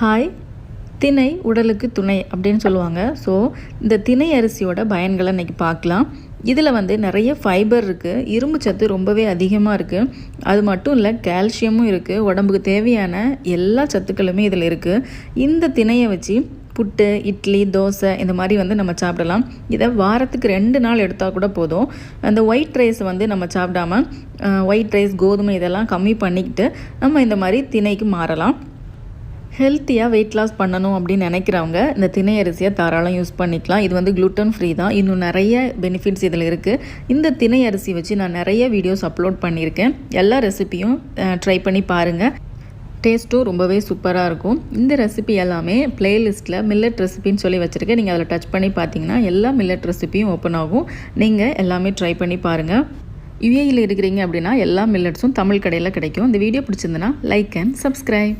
Hi. திணை உடலுக்கு துணை அப்படின்னு சொல்லுவாங்க. ஸோ இந்த திணை அரிசியோட பயன்களை இன்றைக்கி பார்க்கலாம். இதில் நிறைய ஃபைபர் இருக்குது, இரும்பு சத்து ரொம்பவே அதிகமாக இருக்குது. அது மட்டும் இல்லை, கால்சியமும் இருக்குது. உடம்புக்கு தேவையான எல்லா சத்துக்களுமே இதில் இருக்குது. இந்த திணையை வச்சு புட்டு, இட்லி, தோசை இந்த மாதிரி நம்ம சாப்பிடலாம். இதை வாரத்துக்கு 2 நாள் எடுத்தால் கூட போதும். அந்த ஒயிட் ரைஸ் நம்ம சாப்பிடாமல் ஒயிட் ரைஸ், கோதுமை இதெல்லாம் கம்மி பண்ணிக்கிட்டு நம்ம இந்த மாதிரி திணைக்கு மாறலாம். ஹெல்த்தியாக வெயிட் லாஸ் பண்ணணும் அப்படின்னு நினைக்கிறவங்க இந்த திணை அரிசியை தாராளம் யூஸ் பண்ணிக்கலாம். இது க்ளூட்டன் ஃப்ரீ தான். இன்னும் நிறைய பெனிஃபிட்ஸ் இதில் இருக்குது. இந்த திணை அரிசி வச்சு நான் நிறைய வீடியோஸ் அப்லோட் பண்ணியிருக்கேன். எல்லா ரெசிபியும் ட்ரை பண்ணி பாருங்கள். டேஸ்ட்டும் ரொம்பவே சூப்பராக இருக்கும். இந்த ரெசிபி எல்லாமே பிளேலிஸ்ட்டில் மில்லட் ரெசிபின்னு சொல்லி வச்சுருக்கேன். நீங்கள் அதில் டச் பண்ணி பார்த்தீங்கன்னா எல்லா மில்லட் ரெசிபியும் ஓப்பன் ஆகும். நீங்கள் எல்லாமே ட்ரை பண்ணி பாருங்கள். யுஏஇயில் இருக்கிறீங்க அப்படின்னா எல்லா மில்லட்ஸும் தமிழ் கடையில் கிடைக்கும். இந்த வீடியோ பிடிச்சிருந்துன்னா லைக் அண்ட் சப்ஸ்கிரைப்.